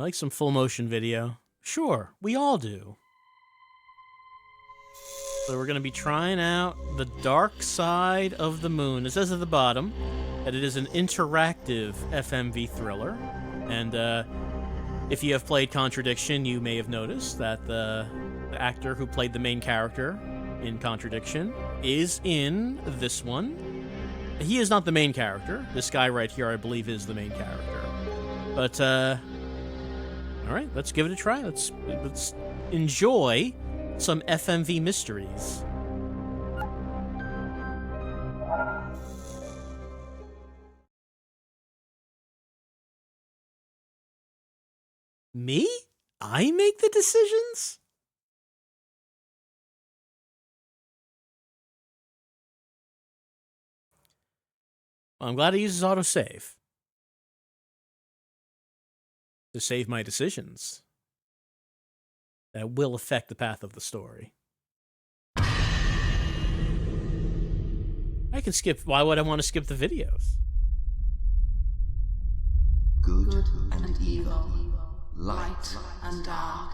like some full motion video? Sure, we all do. So we're going to be trying out The Dark Side of the Moon. It says at the bottom that it is an interactive FMV thriller. And if you have played Contradiction, you may have noticed that the actor who played the main character in Contradiction is in this one. He is not the main character. This guy right here, I believe, is the main character. But, all right, let's give it a try. Let's enjoy some FMV mysteries. Me? I make the decisions? Well, I'm glad it uses autosave to save my decisions that will affect the path of the story. I can skip. Why would I want to skip the videos? Good and evil, light and dark,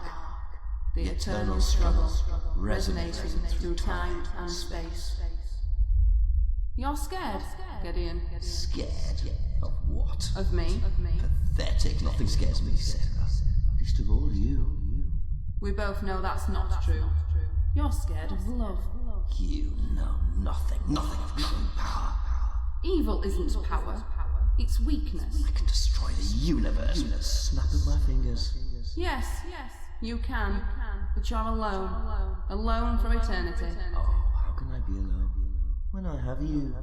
the eternal struggle resonating through time and space. You're scared, Gideon. Scared? Of what? Of me. Pathetic. Nothing scares me, Sarah. Least of all you. We both know that's not true. You're scared of love. You know nothing. Nothing of true power. Evil isn't power. It's weakness. I can destroy the universe with a snap of my fingers. Yes, you can. But you're alone. Alone for eternity. Oh, how can I be alone when I have you?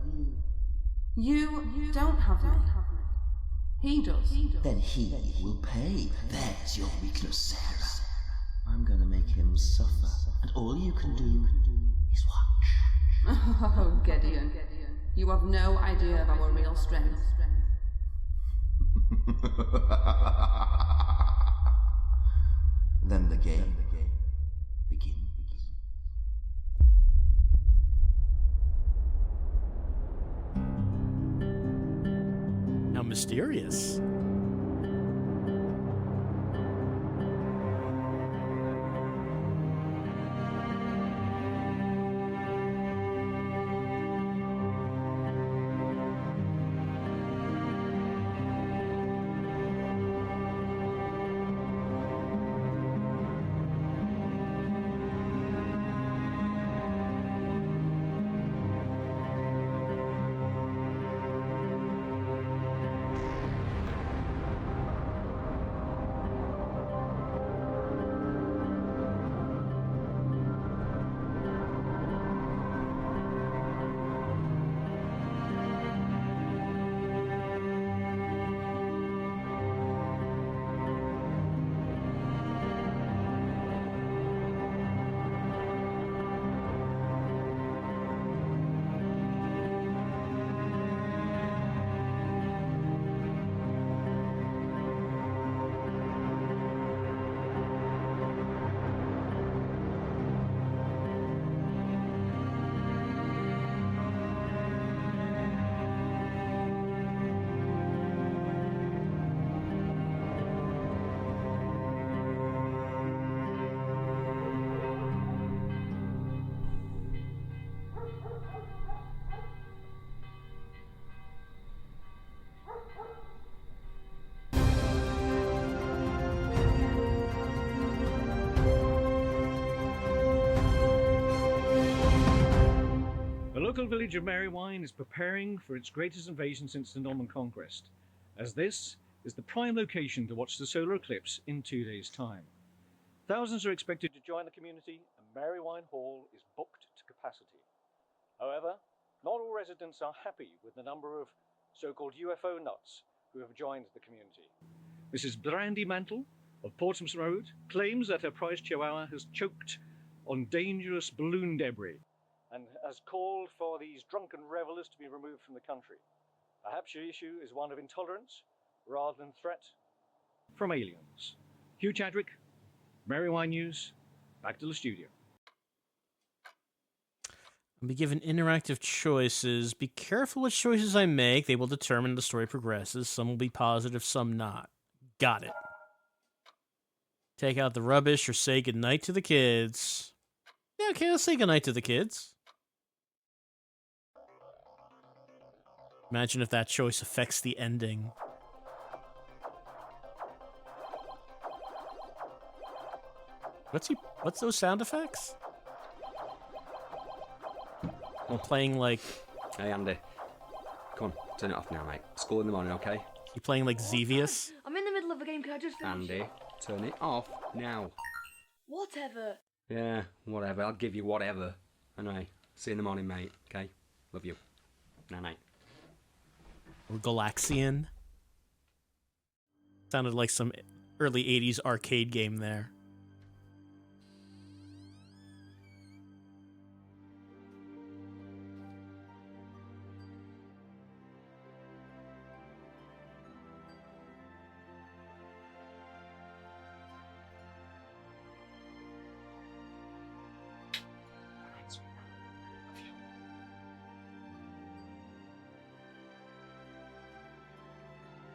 You don't have me. He does. Then he will pay. There's your weakness, Sarah. I'm gonna make him suffer, and all you can do is watch. Oh, Gideon. You have no idea of our real strength. Then the game begins. How mysterious. The local village of Merrywine is preparing for its greatest invasion since the Norman Conquest, as this is the prime location to watch the solar eclipse in 2 days' time. Thousands are expected to join the community, and Merrywine Hall is booked to capacity. However, not all residents are happy with the number of so-called UFO nuts who have joined the community. Mrs. Brandy Mantle of Portsmouth Road claims that her prize chihuahua has choked on dangerous balloon debris and has called for these drunken revelers to be removed from the country. Perhaps your issue is one of intolerance rather than threat from aliens. Hugh Chadwick, Merrywine News, back to the studio. I'll be given interactive choices. Be careful which choices I make. They will determine the story progresses. Some will be positive, some not. Got it. Take out the rubbish or say goodnight to the kids. Yeah, okay, let's say goodnight to the kids. Imagine if that choice affects the ending. What's those sound effects? I'm playing like... Hey, Andy. Come on, turn it off now, mate. School in the morning, okay? You playing like Xevious? I'm in the middle of a game, can I just finish? Andy, turn it off now. Whatever. Yeah, whatever. I'll give you whatever. Anyway, see you in the morning, mate. Okay? Love you. Night-night. Or Galaxian? Sounded like some early 80s arcade game there.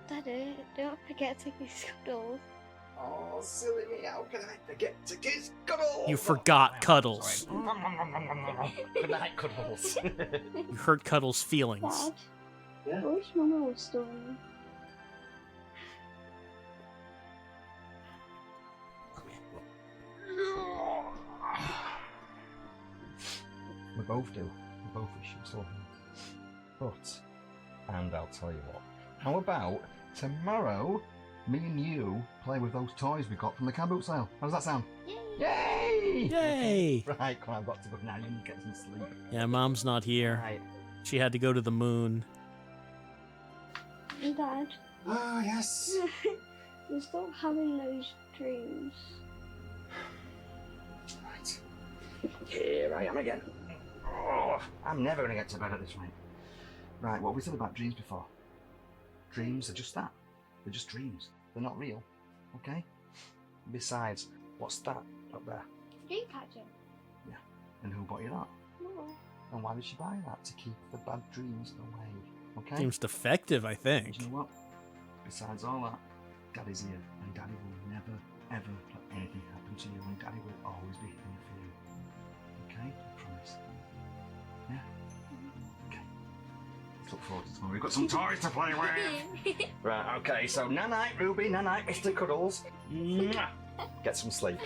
Daddy, don't forget to kiss Cuddles. Oh, silly me, how can I forget to kiss Cuddles? You forgot Cuddles. Good night, Cuddles. You hurt Cuddles' feelings. Dad, Yeah? I wish Mama was still in. We both do. We both wish it was lovely. But, and I'll tell you what, how about tomorrow, me and you play with those toys we got from the camp boot sale? How does that sound? Yay! Yay! Right, come on, I've got to go now. You need to get some sleep. Yeah, Mom's not here. Right. She had to go to the moon. Dad, Oh, yes. you're still having those dreams. Right. Here I am again. Oh, I'm never going to get to bed at this rate. Right, what we said about dreams before. Dreams are just that. They're just dreams. They're not real. Okay? Besides, what's that up there? Dreamcatcher. And who bought you that? No. And why did she buy that? To keep the bad dreams away. Okay? Seems defective, I think. Do you know what? Besides all that, Daddy's here, and Daddy will never, ever let anything happen to you, and Daddy will always be here for you. Okay? I promise. Yeah? Okay. Let's look forward to tomorrow. We've got some toys to play with. Right, okay, so night-night, Ruby, night-night, Mr. Cuddles. Mwah. Get some sleep.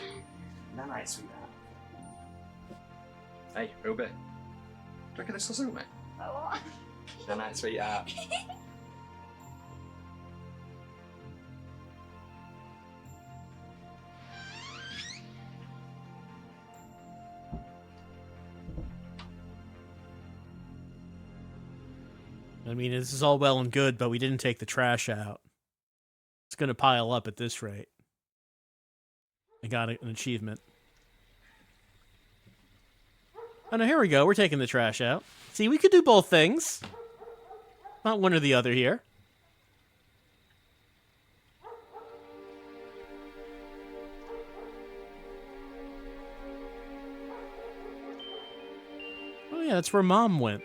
Night-night, sweetheart. Hey, Ruby. Do you reckon this will suit me? Oh. Night-night, sweetheart. I mean, this is all well and good, but we didn't take the trash out. It's going to pile up at this rate. I got an achievement. Oh, no, here we go. We're taking the trash out. See, we could do both things. Not one or the other here. Oh, yeah, that's where Mom went.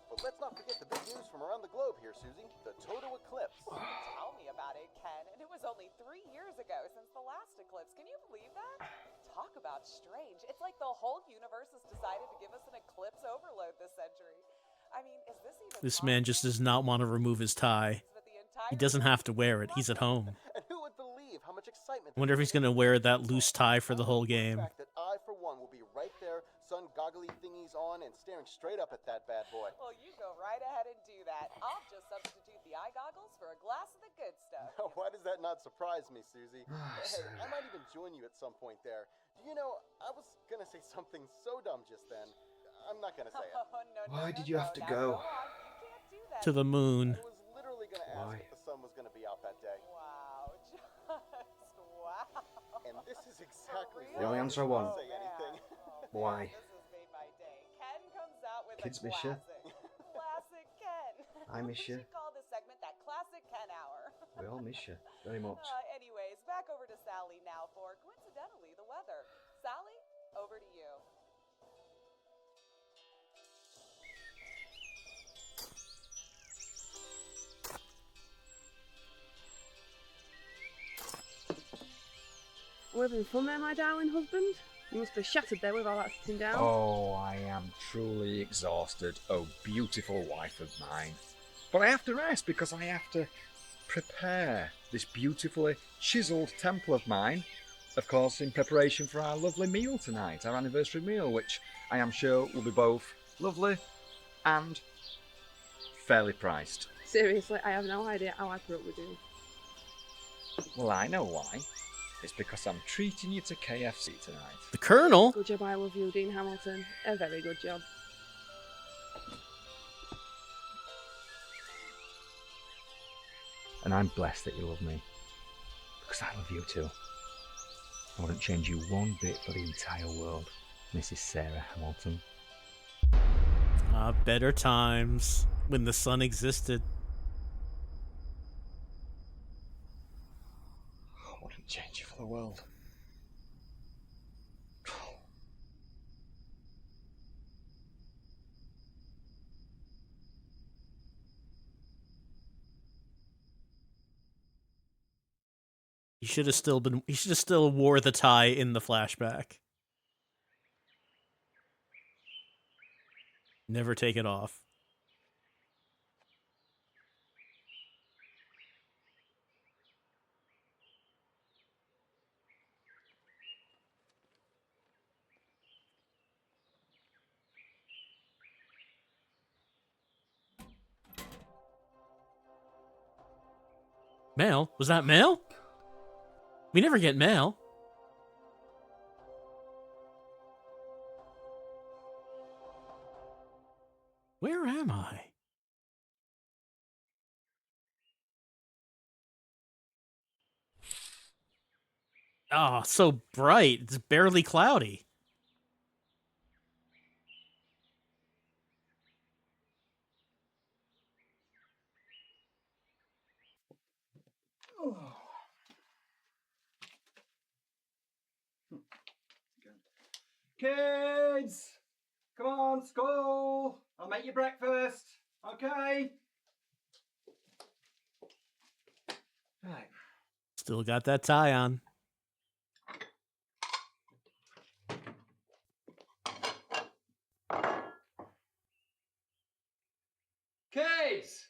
But let's not forget the big news from around the globe here, Susie. The total eclipse. Tell me about it, Ken. And it was only 3 years ago since the last eclipse. Can you believe that? Talk about strange. It's like the whole universe has decided to give us an eclipse overload this century. I mean, is this even This man just does not want to remove his tie. He doesn't have to wear it. He's at home. And who would believe how much excitement... I wonder if he's going to wear that loose tie for the whole game. The fact that I, for one, will be right there, sun goggly thingies on, and staring straight up at that bad boy. Well, you go right ahead and do that. I'll just substitute the eye goggles for a glass of the good stuff. Why does that not surprise me, Susie? Hey, I might even join you at some point there. Do you know, I was gonna say something so dumb just then. I'm not gonna say it. Why did you have to go? You can't do that. To the moon. I was literally gonna ask if the sun was gonna be out that day. Wow, just wow. And this is exactly The only why answer I I didn't want. say anything. Why? This has made my day. Ken comes out with Kids a miss you. classic. Classic Ken. I miss We you. should call this segment that Classic Ken Hour. We all miss you very much. Anyways, back over to Sally now for coincidence. We're having fun there, my darling husband. You must be shattered there with all that sitting down. Oh, I am truly exhausted, oh beautiful wife of mine. But I have to rest because I have to prepare this beautifully chiselled temple of mine, of course in preparation for our lovely meal tonight, our anniversary meal, which I am sure will be both lovely and fairly priced. Seriously, I have no idea how I put up with you. Well, I know why. It's because I'm treating you to KFC tonight. The Colonel? Good job, I love you, Dean Hamilton. A very good job. And I'm blessed that you love me. Because I love you too. I wouldn't change you one bit for the entire world, Mrs. Sarah Hamilton. Ah, better times when the sun existed. I wouldn't change you for the world. He should have still wore the tie in the flashback. Never take it off. Mail? Was that mail? We never get mail. Where am I? Oh, so bright. It's barely cloudy. Kids! Come on, school! I'll make you breakfast, okay? Right. Still got that tie on. Kids!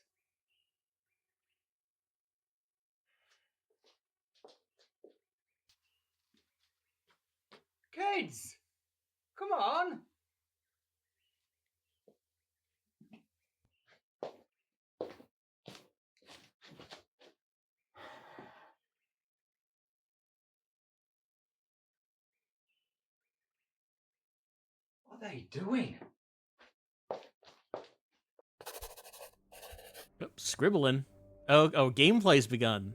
Kids! Come on! What are they doing? Oh, scribbling. Oh, gameplay's begun.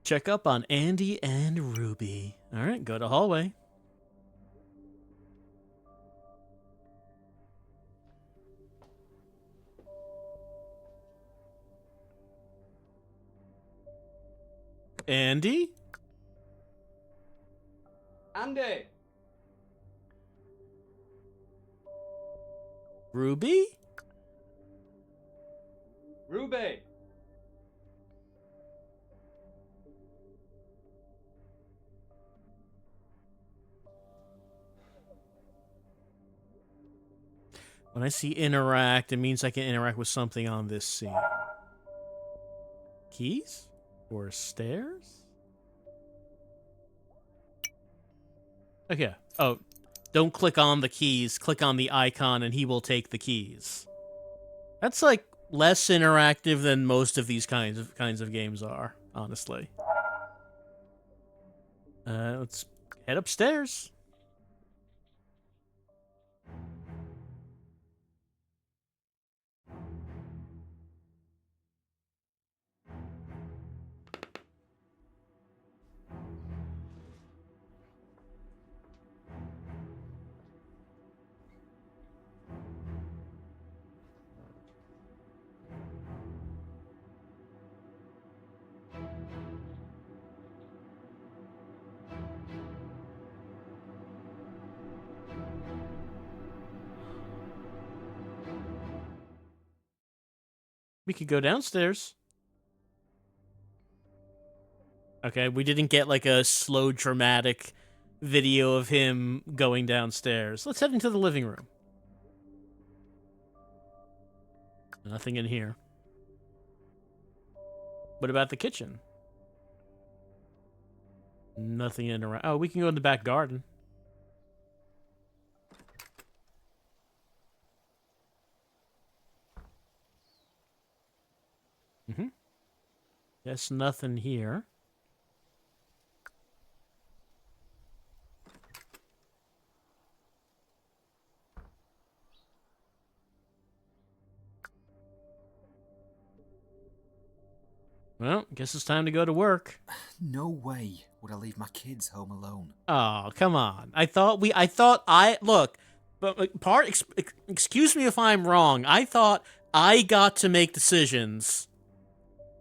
Check up on Andy and Ruby. All right, go to hallway. Andy? Andy! Ruby? Ruby! When I see interact, it means I can interact with something on this scene. Keys? Or stairs? Okay. Oh, don't click on the keys. Click on the icon and he will take the keys. That's like less interactive than most of these kinds of games are, honestly. Let's head upstairs. We could go downstairs. Okay, we didn't get like a slow, dramatic video of him going downstairs. Let's head into the living room. Nothing in here. What about the kitchen? Nothing in around. Oh, we can go in the back garden. Yes, nothing here. Well, guess it's time to go to work. No way would I leave my kids home alone. Oh, come on. Look, but excuse me if I'm wrong. I thought I got to make decisions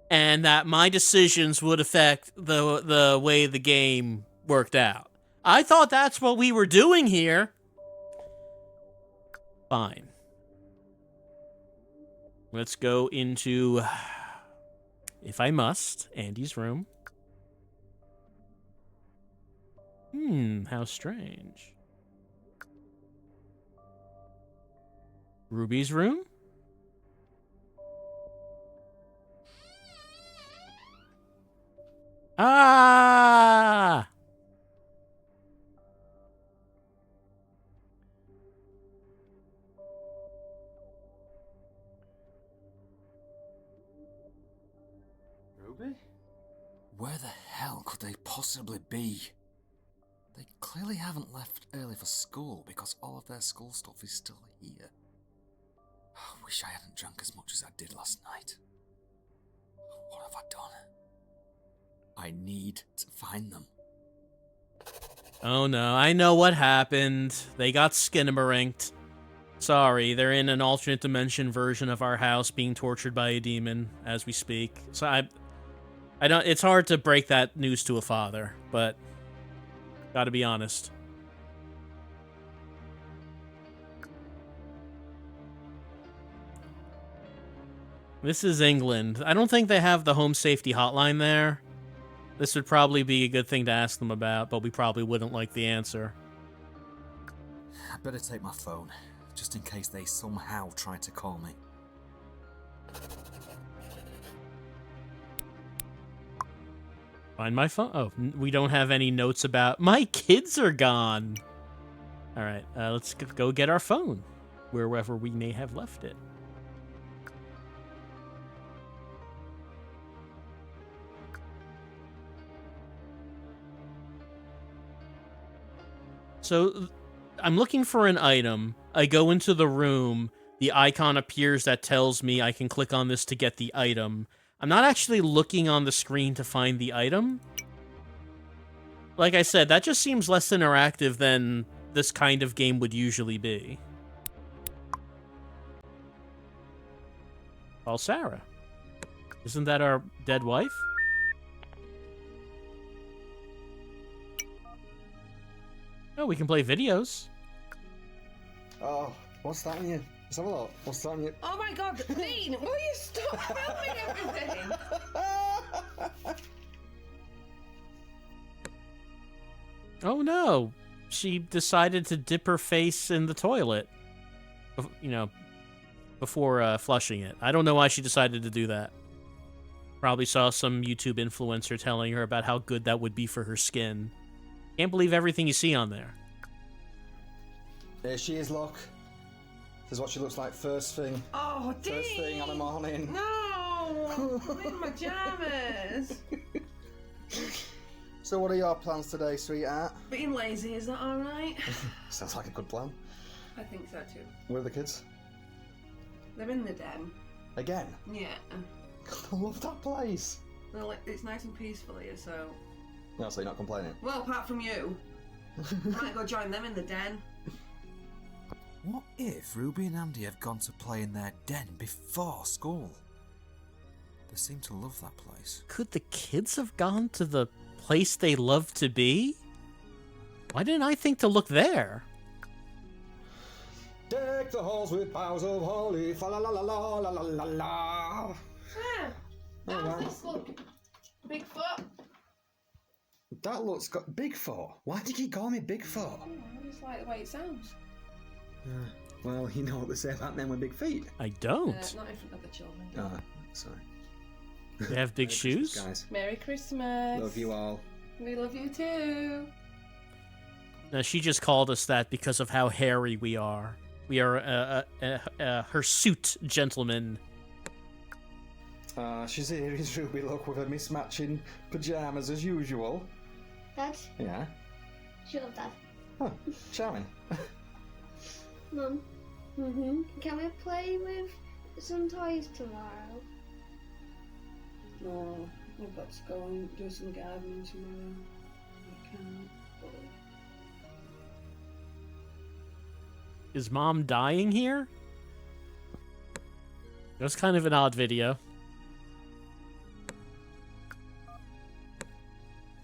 and that my decisions would affect the way the game worked out. I thought that's what we were doing here. Fine. Let's go into, if I must, Andy's room. How strange. Ruby's room? Ah! Ruby? Where the hell could they possibly be? They clearly haven't left early for school because all of their school stuff is still here. I wish I hadn't drunk as much as I did last night. What have I done? I need to find them. Oh no, I know what happened. They got skinamarinked. Sorry, they're in an alternate dimension version of our house being tortured by a demon as we speak. So I don't, it's hard to break that news to a father, but gotta be honest. This is England. I don't think they have the home safety hotline there. This would probably be a good thing to ask them about, but we probably wouldn't like the answer. I better take my phone, just in case they somehow try to call me. Find my phone. Oh, we don't have any notes about... My kids are gone! Alright, let's go get our phone, wherever we may have left it. So, I'm looking for an item. I go into the room. The icon appears that tells me I can click on this to get the item. I'm not actually looking on the screen to find the item. Like I said, that just seems less interactive than this kind of game would usually be. Call Sarah. Isn't that our dead wife? Oh, we can play videos. Oh, what's that on you? Let's have a look. What's that on you? Oh my god, Dean, will you stop filming everything? Oh no, she decided to dip her face in the toilet, you know, before flushing it. I don't know why she decided to do that. Probably saw some YouTube influencer telling her about how good that would be for her skin. Can't believe everything you see on there. There she is, look. This is what she looks like first thing. Oh, Dean! First thing on the morning. No! I'm in my pajamas. So what are your plans today, sweetheart? Being lazy, is that alright? Sounds like a good plan. I think so too. Where are the kids? They're in the den. Again? Yeah. I love that place. They're like, it's nice and peaceful here, so... No, so you're not complaining? Well, apart from you. I might go join them in the den. What if Ruby and Andy have gone to play in their den before school? They seem to love that place. Could the kids have gone to the place they love to be? Why didn't I think to look there? Deck the halls with boughs of holly, fa la la la la la la la. Ah, Oh, how's wow. this look? Bigfoot? That looks got Bigfoot. Why do you keep calling me Bigfoot? I just like the way it sounds. Well, you know what they say about men with big feet. I don't. Not in front of the children. Oh, sorry. They have big Merry shoes? Christmas, guys. Merry Christmas. Love you all. We love you too. Now, she just called us that because of how hairy we are. We are hirsute gentlemen. She's here in Ruby Luck with her mismatching pyjamas as usual. Dad, Yeah. shut up, Dad. Oh, charming. Mum, can we play with some toys tomorrow? No, I've got to go and do some gardening tomorrow. I can't. Is Mom dying here? That's kind of an odd video.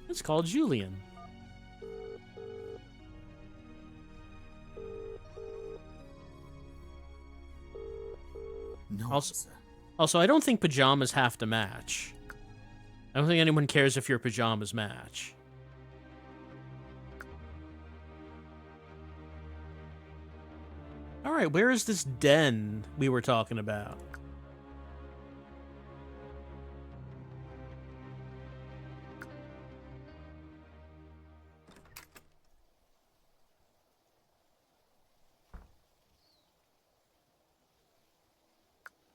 It's called Julian. No. Also, I don't think pajamas have to match. I don't think anyone cares if your pajamas match. Alright, where is this den we were talking about?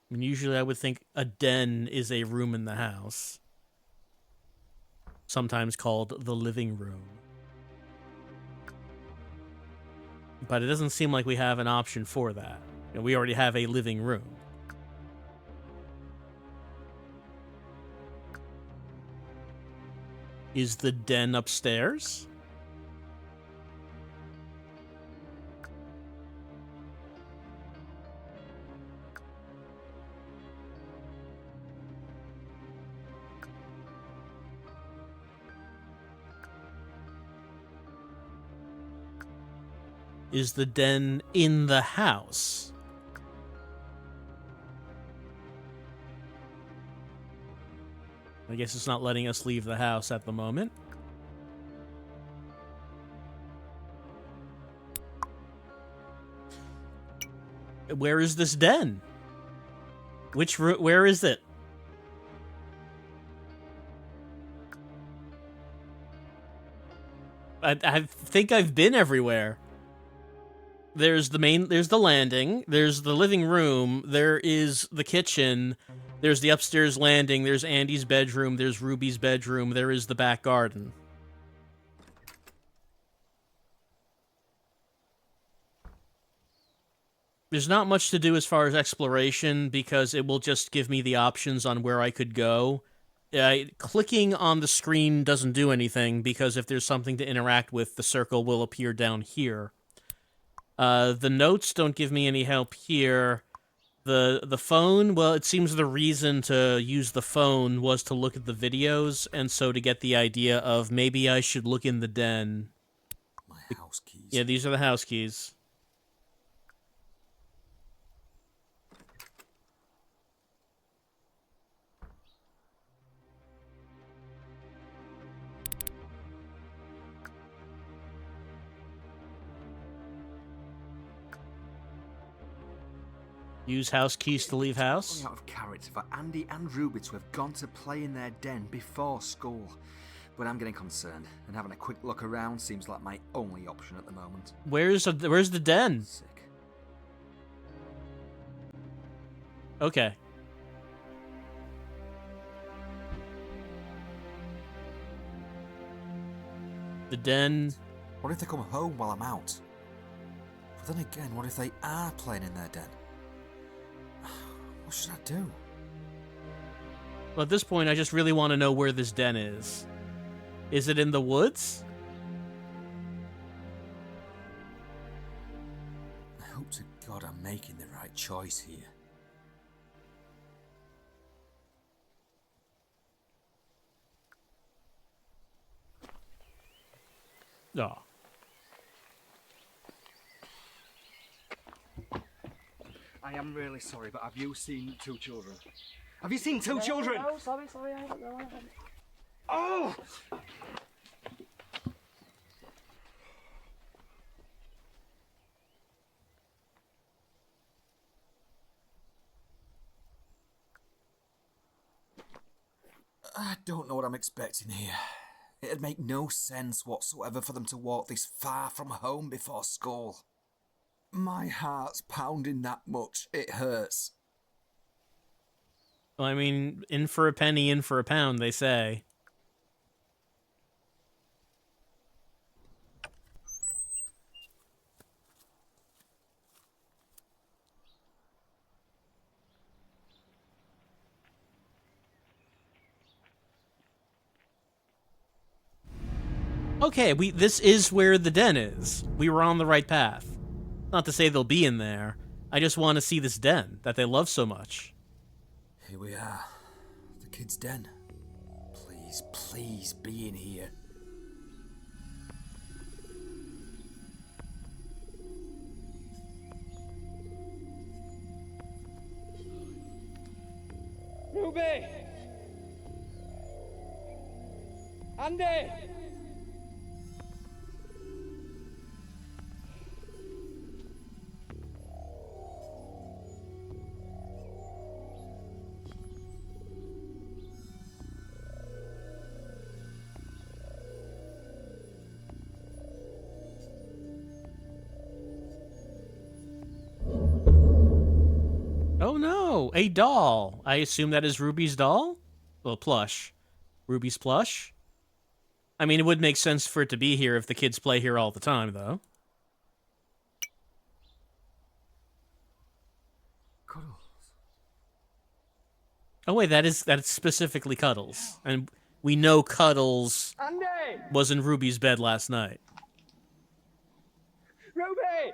I mean, usually I would think a den is a room in the house. Sometimes called the living room. But it doesn't seem like we have an option for that. You know, we already have a living room. Is the den upstairs? Is the den in the house? I guess it's not letting us leave the house at the moment. Where is this den? Where is it? I think I've been everywhere. There's the landing, there's the living room, there is the kitchen, there's the upstairs landing, there's Andy's bedroom, there's Ruby's bedroom, there is the back garden. There's not much to do as far as exploration because it will just give me the options on where I could go. Clicking on the screen doesn't do anything because if there's something to interact with, the circle will appear down here. The notes don't give me any help here. The phone, well, it seems the reason to use the phone was to look at the videos, and so to get the idea of maybe I should look in the den. My house keys. Yeah, these are the house keys. Use house keys to leave house. Out of character for Andy and Ruby to have gone to play in their den before school. But I'm getting concerned, and having a quick look around seems like my only option at the moment. Where's the den? Sick. Okay. The den. What if they come home while I'm out? But then again, what if they are playing in their den? What should I do? Well, at this point, I just really want to know where this den is. Is it in the woods? I hope to God I'm making the right choice here. Oh. I am really sorry, but have you seen two children? Have you seen two children? No, sorry, I don't know. Oh! I don't know what I'm expecting here. It'd make no sense whatsoever for them to walk this far from home before school. My heart's pounding that much, it hurts. Well, I mean, in for a penny, in for a pound, they say. Okay, this is where the den is. We were on the right path. Not to say they'll be in there. I just want to see this den that they love so much. Here we are. The kid's den. Please, please be in here. Ruby! Andy! Oh no, a doll. I assume that is Ruby's doll? Well, plush. Ruby's plush? I mean, it would make sense for it to be here if the kids play here all the time, though. Cuddles. Oh wait, that's specifically Cuddles. And we know Cuddles Andy! was in Ruby's bed last night. Ruby!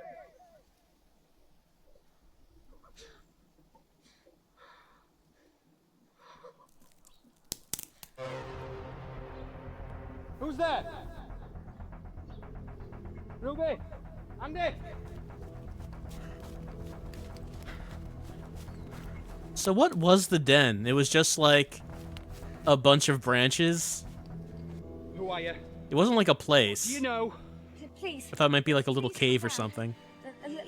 Who's there? Ruby? Andy? So what was the den? It was just like a bunch of branches. Who are you? It wasn't like a place. Do you know? Please. I thought it might be like a little cave or something.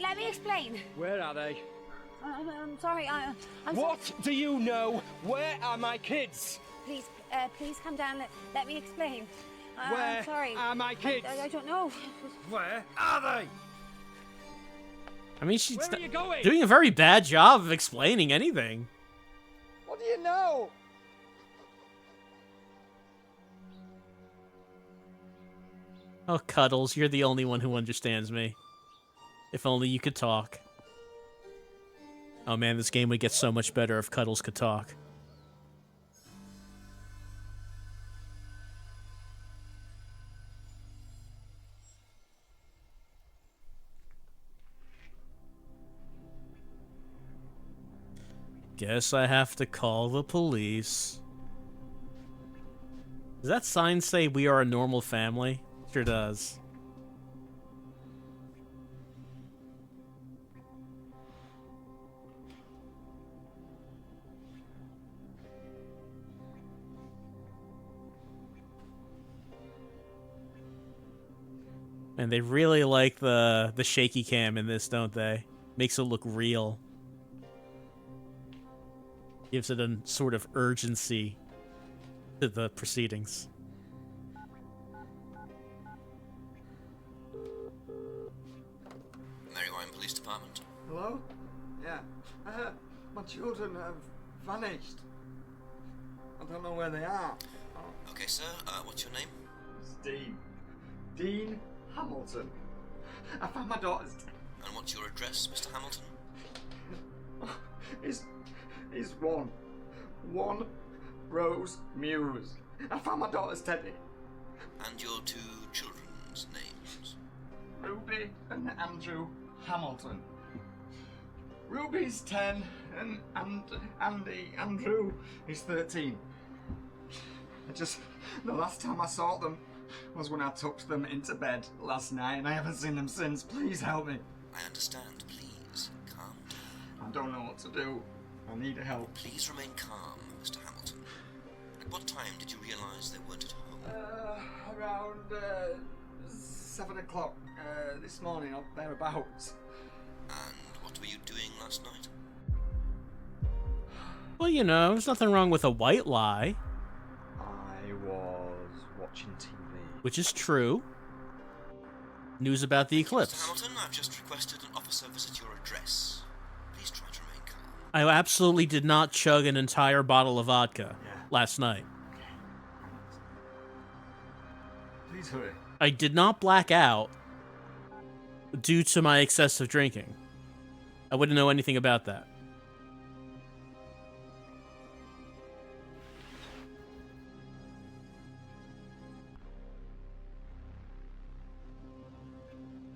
Let me explain. Where are they? I'm sorry. I'm What do you know? Where are my kids? Please, please come down. Let me explain. Where I'm sorry. are my kids? I don't know. Where are they? I mean, she's Where are you going? doing a very bad job of explaining anything. What do you know? Oh, Cuddles, you're the only one who understands me. If only you could talk. Oh man, this game would get so much better if Cuddles could talk. Guess I have to call the police. Does that sign say we are a normal family? Sure does. And they really like the shaky cam in this, don't they? Makes it look real. Gives it a sort of urgency to the proceedings. Marywine Police Department. Hello? Yeah. My children have vanished. I don't know where they are. Okay, sir. What's your name? It's Dean. Dean Hamilton. I found my daughter's... And what's your address, Mr. Hamilton? It's one Rose Muse. I found my daughter's teddy. And your two children's names? Ruby and Andrew Hamilton. Ruby's 10 and Andrew is 13. The last time I saw them was when I tucked them into bed last night, and I haven't seen them since. Please help me. I understand. Please, calm down. I don't know what to do. I need help. Please remain calm, Mr. Hamilton. At what time did you realise they weren't at home? Around 7 o'clock this morning, or thereabouts. And what were you doing last night? Well, you know, there's nothing wrong with a white lie. watching TV. Which is true. News about the eclipse. Mr. Hamilton, I've just requested an officer visit your address. Please try to remain calm. I absolutely did not chug an entire bottle of vodka last night. Please hurry. I did not black out due to my excessive drinking. I wouldn't know anything about that.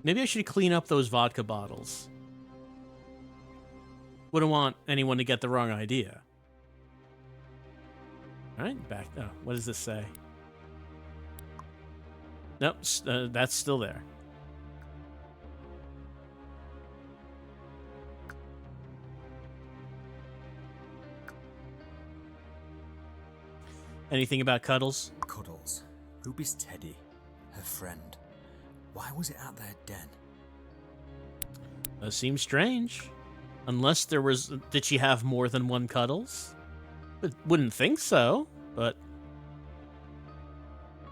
Maybe I should clean up those vodka bottles. Wouldn't want anyone to get the wrong idea. Alright, back. Oh, what does this say? Nope, that's still there. Anything about Cuddles? Cuddles. Ruby's teddy. Her friend. Why was it at their den? That seems strange. Unless there was... Did she have more than one Cuddles? Wouldn't think so, but...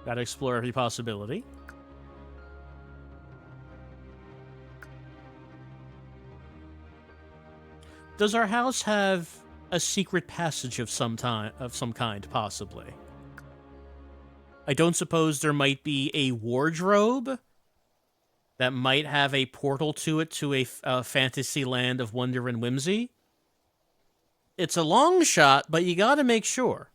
Gotta explore every possibility. Does our house have a secret passage of some kind, possibly? I don't suppose there might be a wardrobe that might have a portal to it to a fantasy land of wonder and whimsy? It's a long shot, but you gotta make sure.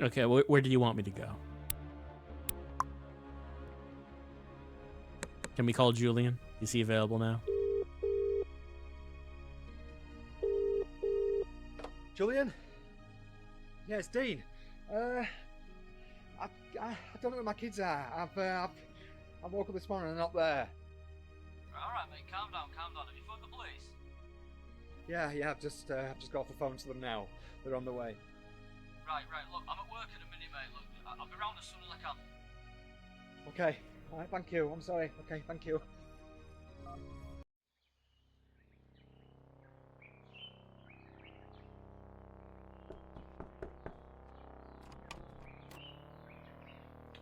Okay, where do you want me to go? Can we call Julian? Is he available now? Julian? Yeah, it's Dean. I don't know where my kids are. I woke up this morning and they're not there. Alright, mate, calm down. Have you phoned the police? Yeah, I've just got off the phone to them now. They're on the way. Right, look, I'm at work in a minute, mate. Look, I'll be round as soon as I can. Okay, alright, thank you. I'm sorry. Okay, thank you.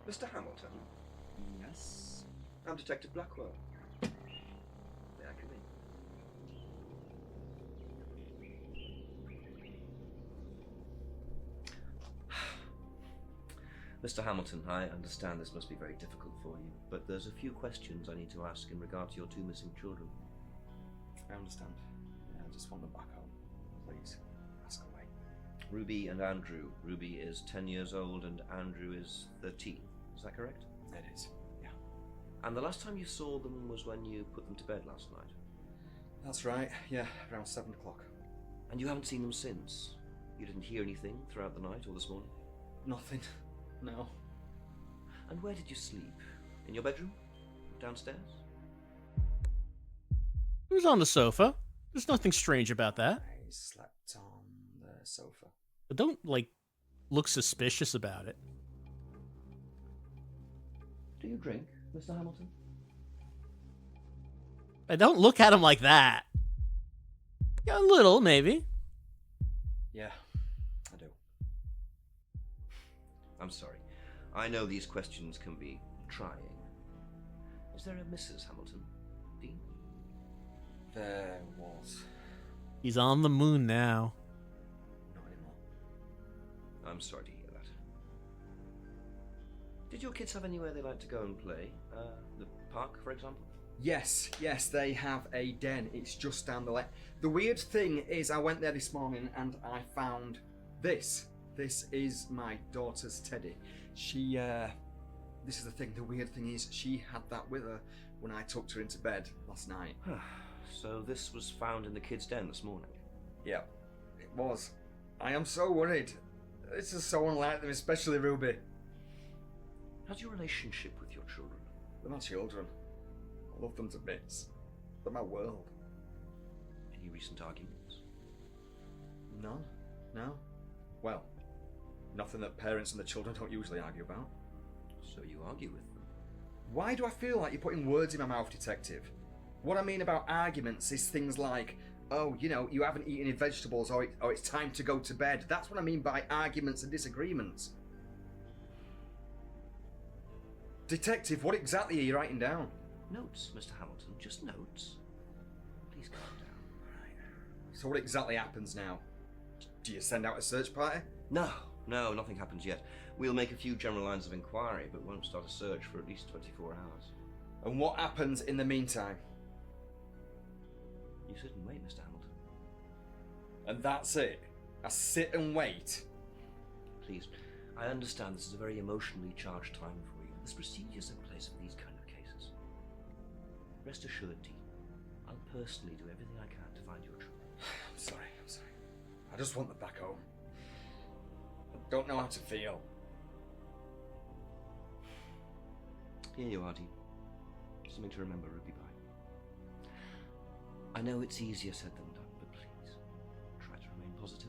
Mr. Hamilton? Yes? I'm Detective Blackwell. May I come in? Mr. Hamilton, I understand this must be very difficult for you, but there's a few questions I need to ask in regard to your two missing children. I understand. Yeah, I just want them back home. Please, ask away. Ruby and Andrew. Ruby is 10 years old and Andrew is 13. Is that correct? It is, yeah. And the last time you saw them was when you put them to bed last night? That's right, yeah, around 7 o'clock. And you haven't seen them since? You didn't hear anything throughout the night or this morning? Nothing, no. And where did you sleep? In your bedroom? Downstairs? It was on the sofa. There's nothing strange about that. I slept on the sofa. But don't, look suspicious about it. Do you drink, Mr. Hamilton? I don't look at him like that. Yeah, a little, maybe. Yeah, I do. I'm sorry. I know these questions can be trying. Is there a Mrs. Hamilton, Dean? There was. He's on the moon now. Not anymore. I'm sorry to hear that. Did your kids have anywhere they like to go and play? The park, for example? Yes, they have a den. It's just down the lane. The weird thing is, I went there this morning and I found this. This is my daughter's teddy. She, this is the thing, the weird thing is, she had that with her when I tucked her into bed last night. So this was found in the kids' den this morning? Yeah, it was. I am so worried. This is so unlike them, especially Ruby. How's your relationship with your children? They're my children. I love them to bits. They're my world. Any recent arguments? None. No. Well, nothing that parents and the children don't usually argue about. So you argue with them? Why do I feel like you're putting words in my mouth, detective? What I mean about arguments is things like, oh, you know, you haven't eaten any vegetables, or it's time to go to bed. That's what I mean by arguments and disagreements. Detective, what exactly are you writing down? Notes, Mr. Hamilton, just notes. Please calm down. So what exactly happens now? Do you send out a search party? No, nothing happens yet. We'll make a few general lines of inquiry, but won't start a search for at least 24 hours. And what happens in the meantime? You sit and wait, Mr. Hamilton. And that's it? I sit and wait? Please, I understand this is a very emotionally charged time for you. There's procedures in place for these kind of cases. Rest assured, Dean, I'll personally do everything I can to find your truth. I'm sorry. I just want them back home. I don't know how to feel. Here you are, Dean. Something to remember, Ruby Pie. I know it's easier said than done, but please, try to remain positive.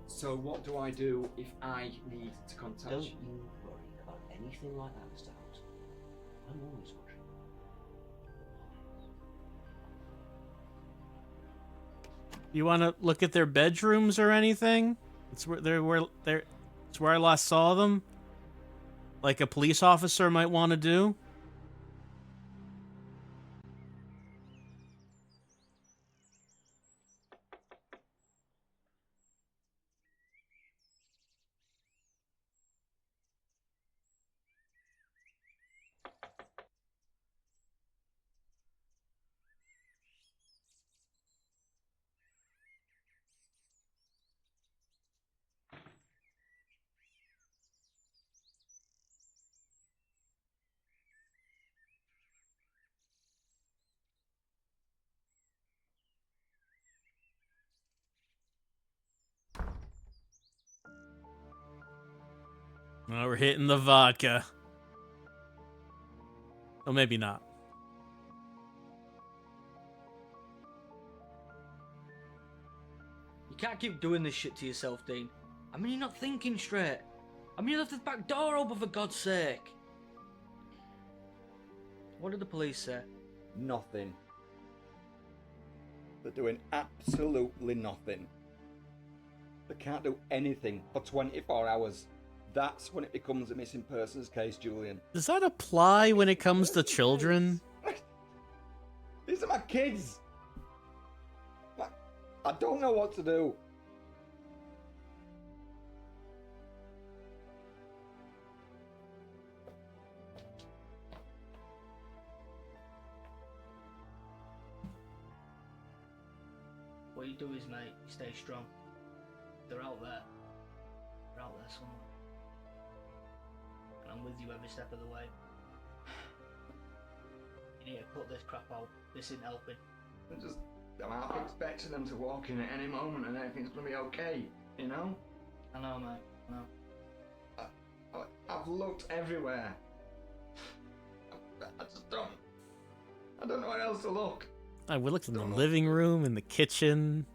So what do I do if I need to contact Don't you? you worry about anything like that, Mr. Hamilton. I'm always watching. You want to look at their bedrooms or anything? It's it's where I last saw them. Like a police officer might want to do. Oh, we're hitting the vodka. Oh, maybe not. You can't keep doing this shit to yourself, Dean. I mean, you're not thinking straight. I mean, you left the back door open for God's sake. What did the police say? Nothing. They're doing absolutely nothing. They can't do anything for 24 hours. That's when it becomes a missing persons case, Julian. Does that apply when it comes to children? These are my kids. I don't know what to do. What you do is, mate, you stay strong. They're out there. They're out there somewhere. And I'm with you every step of the way. You need to cut this crap out. This isn't helping. I'm half expecting them to walk in at any moment and everything's gonna be okay, you know? I know, mate. I know. I've looked everywhere. I just don't. I don't know where else to look. We looked in the living room, in the kitchen,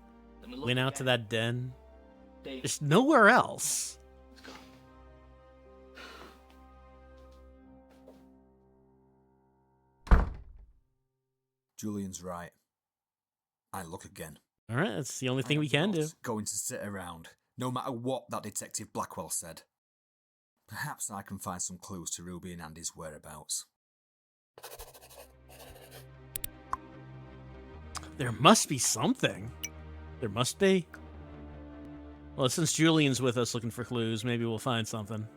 went out to that den. There's nowhere else. Julian's right. I look again. All right, that's the only thing we can do. Going to sit around, no matter what that Detective Blackwell said. Perhaps I can find some clues to Ruby and Andy's whereabouts. There must be something. There must be. Well, since Julian's with us looking for clues, maybe we'll find something.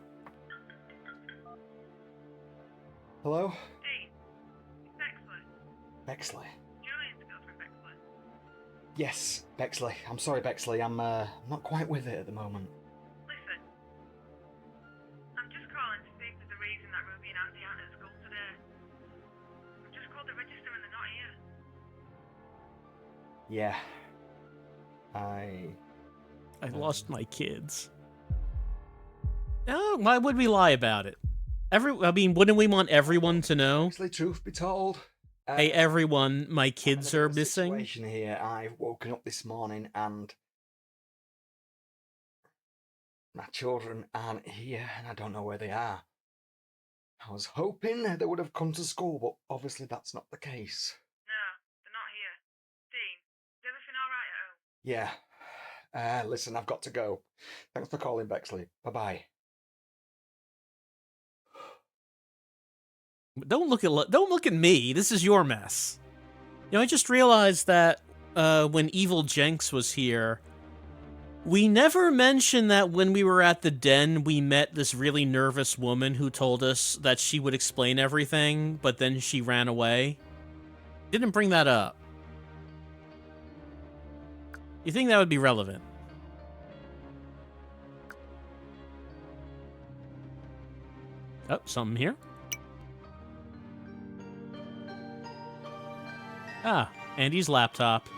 Hello? Hey, it's Bexley. Julian's girlfriend, Bexley. Yes, Bexley. I'm sorry, Bexley. I'm not quite with it at the moment. Listen, I'm just calling to see if there's a reason that Ruby and Andy aren't at school today. I've just called the register and they're not here. Yeah. I lost my kids. Oh, why would we lie about it? Wouldn't we want everyone to know? Actually, truth be told, hey, everyone, my kids are missing. Situation here. I've woken up this morning and My children aren't here, and I don't know where they are. I was hoping they would have come to school, but obviously that's not the case. No, they're not here. Dean, is everything alright at home? Yeah. Listen, I've got to go. Thanks for calling, Bexley. Bye-bye. Don't look at me. This is your mess. You know, I just realized that when Evil Jenks was here, we never mentioned that when we were at the den, we met this really nervous woman who told us that she would explain everything, but then she ran away. Didn't bring that up. You think that would be relevant? Oh, something here. Ah, Andy's laptop.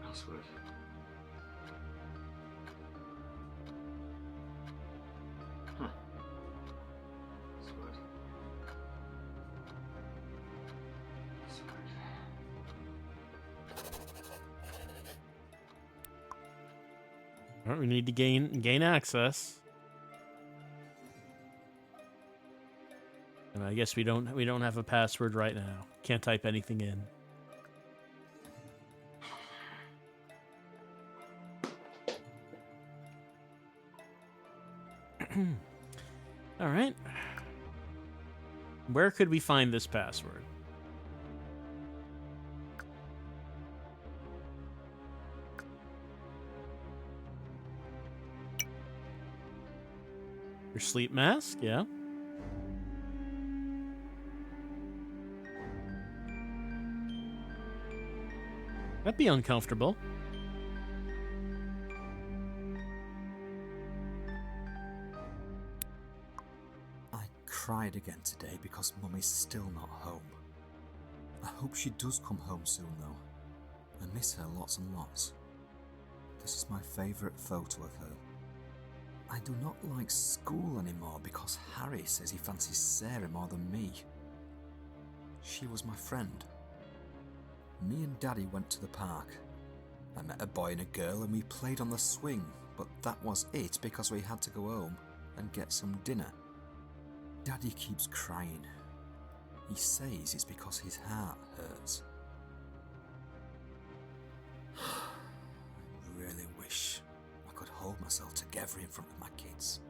Password. Huh. Password. All right, we need to gain access. And I guess we don't have a password right now. Can't type anything in. All right. Where could we find this password? Your sleep mask, yeah. That'd be uncomfortable. I cried again today because Mummy's still not home. I hope she does come home soon though. I miss her lots and lots. This is my favourite photo of her. I do not like school anymore because Harry says he fancies Sarah more than me. She was my friend. Me and Daddy went to the park. I met a boy and a girl and we played on the swing, but that was it because we had to go home and get some dinner. Daddy keeps crying. He says it's because his heart hurts. I really wish I could hold myself together in front of my kids.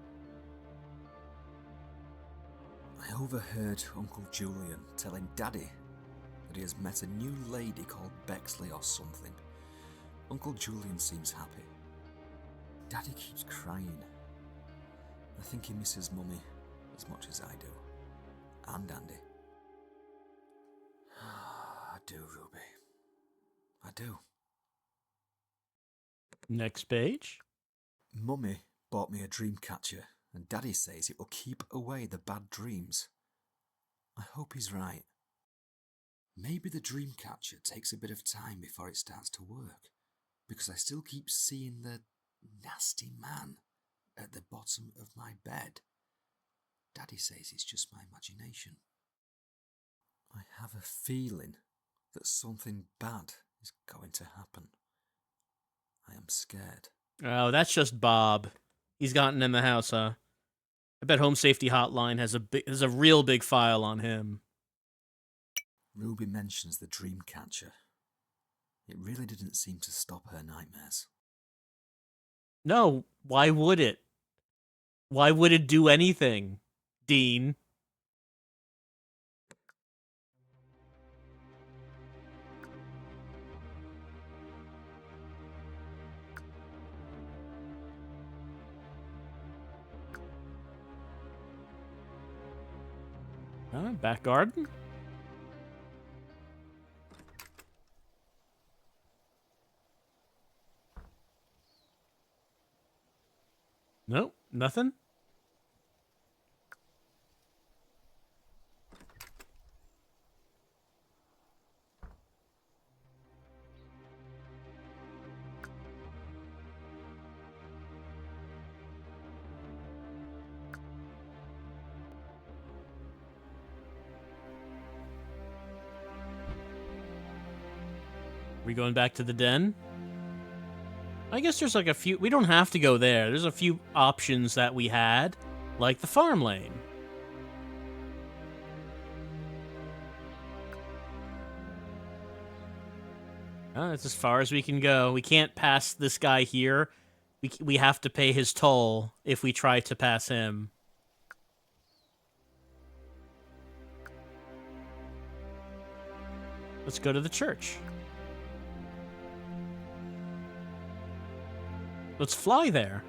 I overheard Uncle Julian telling Daddy that he has met a new lady called Bexley or something. Uncle Julian seems happy. Daddy keeps crying. I think he misses Mummy as much as I do. And Andy. I do, Ruby. I do. Next page. Mummy bought me a dream catcher, and Daddy says it will keep away the bad dreams. I hope he's right. Maybe the dream catcher takes a bit of time before it starts to work, because I still keep seeing the nasty man at the bottom of my bed. Daddy says it's just my imagination. I have a feeling that something bad is going to happen. I am scared. Oh, that's just Bob. He's gotten in the house, huh? I bet Home Safety Hotline has a real big file on him. Ruby mentions the dream catcher. It really didn't seem to stop her nightmares. No, why would it? Why would it do anything, Dean? Back garden? Nope, nothing. We going back to the den? I guess there's like a few... We don't have to go there. There's a few options that we had, like the farm lane. That's as far as we can go. We can't pass this guy here. We have to pay his toll if we try to pass him. Let's go to the church. Let's fly there.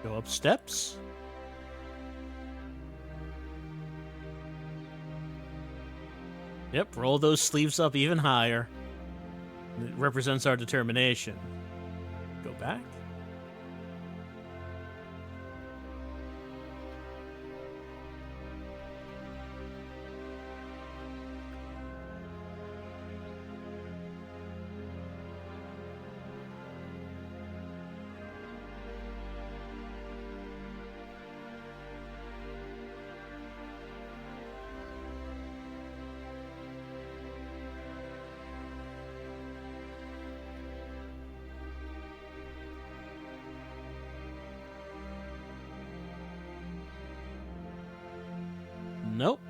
Go up steps. Yep, roll those sleeves up even higher. It represents our determination. Go back. Nope.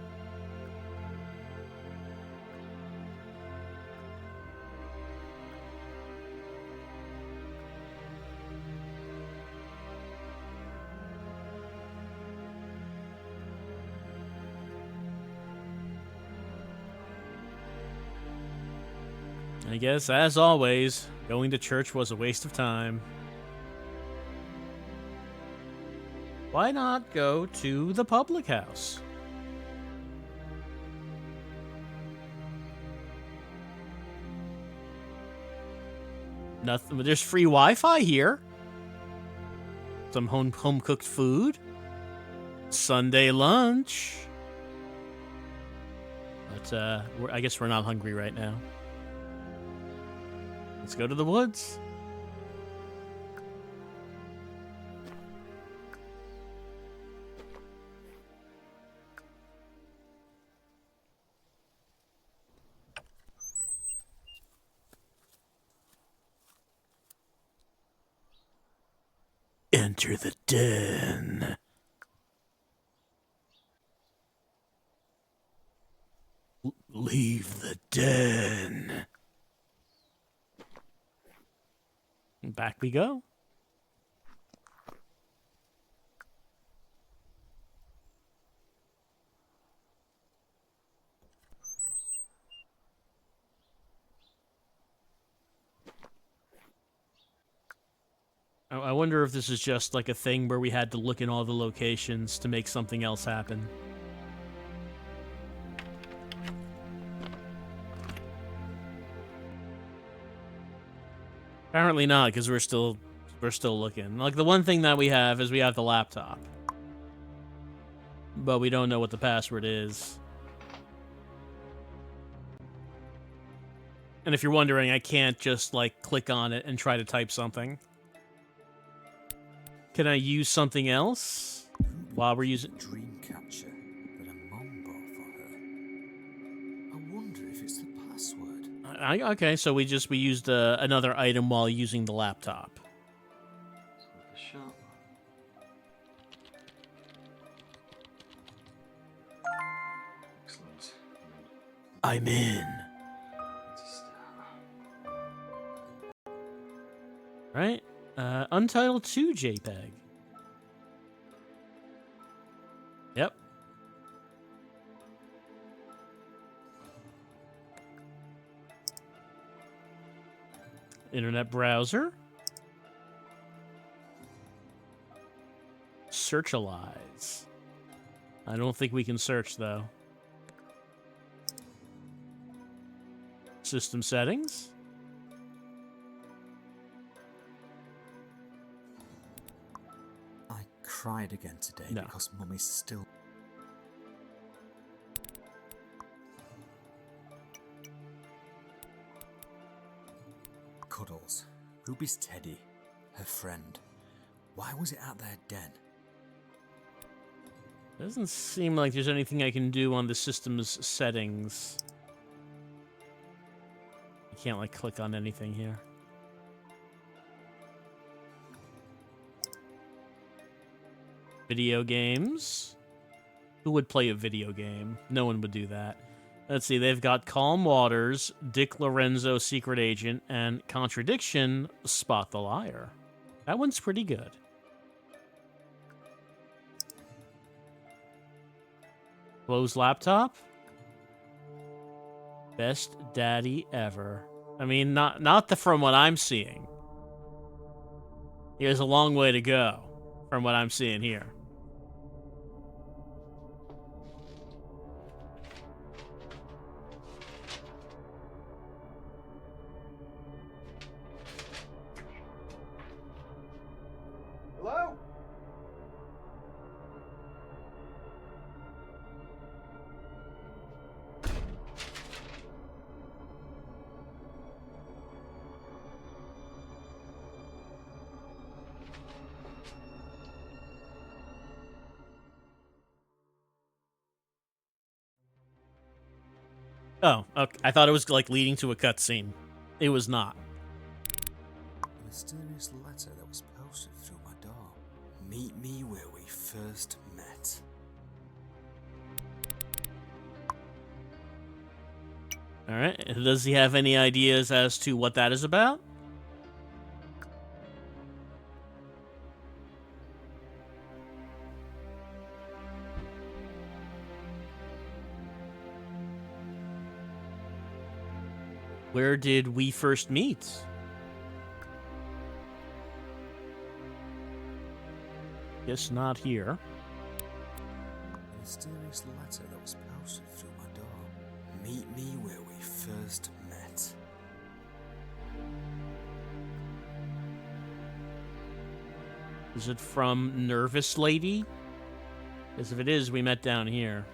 I guess, as always, going to church was a waste of time. Why not go to the public house? Nothing. There's free Wi-Fi here. Some home cooked food. Sunday lunch. But I guess we're not hungry right now. Let's go to the woods. Enter the den. Leave the den. And back we go. I wonder if this is just like a thing where we had to look in all the locations to make something else happen. Apparently not, because we're still looking. Like, the one thing that we have is we have the laptop. But we don't know what the password is. And if you're wondering, I can't just, like, click on it and try to type something. Can I use something else while we're using... Dreamcatcher that a mom bought for her. I wonder if it's the password. Okay, so we used another item while using the laptop. Excellent. I'm in. Right? Untitled 2 JPEG. Yep. Internet browser. Searchalize. I don't think we can search, though. System settings. cried again today No. because Mummy's still... Cuddles. Ruby's teddy. Her friend. Why was it at their den? Doesn't seem like there's anything I can do on the system's settings. I can't, like, click on anything here. Video games? Who would play a video game? No one would do that. Let's see, they've got Calm Waters, Dick Lorenzo, Secret Agent, and Contradiction, Spot the Liar. That one's pretty good. Close laptop? Best daddy ever. I mean, not from what I'm seeing. There's a long way to go from what I'm seeing here. Hello? Oh, okay. I thought it was like leading to a cutscene. It was not. A mysterious letter that was posted through my door. Meet me where we first met. Alright, does he have any ideas as to what that is about? Where did we first meet? Guess not here. A mysterious letter that was posted through my door. Meet me where we first met. Is it from Nervous Lady? Because if it is, we met down here.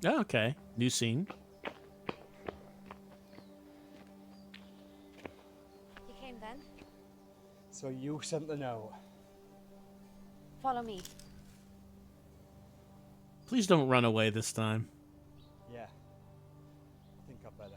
Oh, okay. New scene. You came then? So you sent the note? Follow me. Please don't run away this time. Yeah. I think I'd better.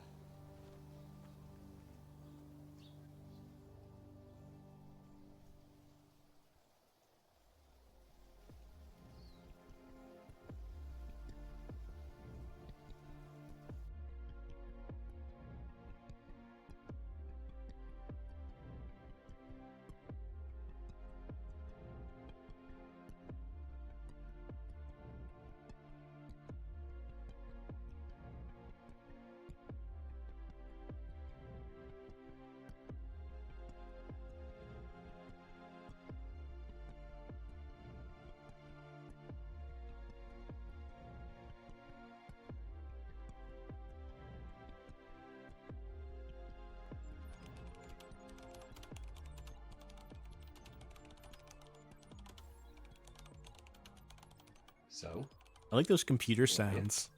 So? I like those computer sounds.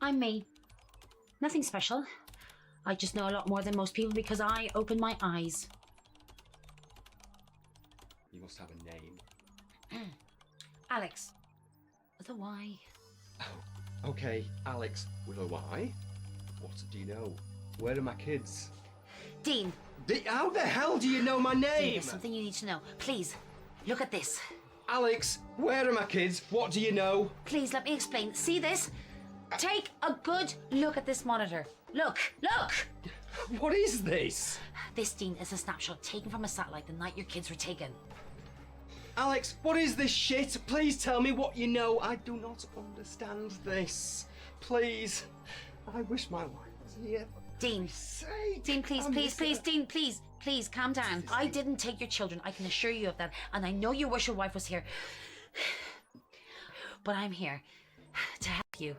I'm me. Nothing special. I just know a lot more than most people because I open my eyes. You must have a name. Alyx. With a Y. Oh, okay, Alyx with a Y. What do you know? Where are my kids? Dean. How the hell do you know my Dean, name? there's something you need to know. Please, look at this. Alyx, where are my kids? What do you know? Please, let me explain. See this? Take a good look at this monitor. Look, look! What is this? This, Dean, is a snapshot taken from a satellite the night your kids were taken. Alex, what is this shit? Please tell me what you know. I do not understand this. Please. I wish my wife was here. Dean. Dean, please, please, please, Dean, please. Please, calm down. I didn't take your children. I can assure you of that. And I know you wish your wife was here. but I'm here to help you.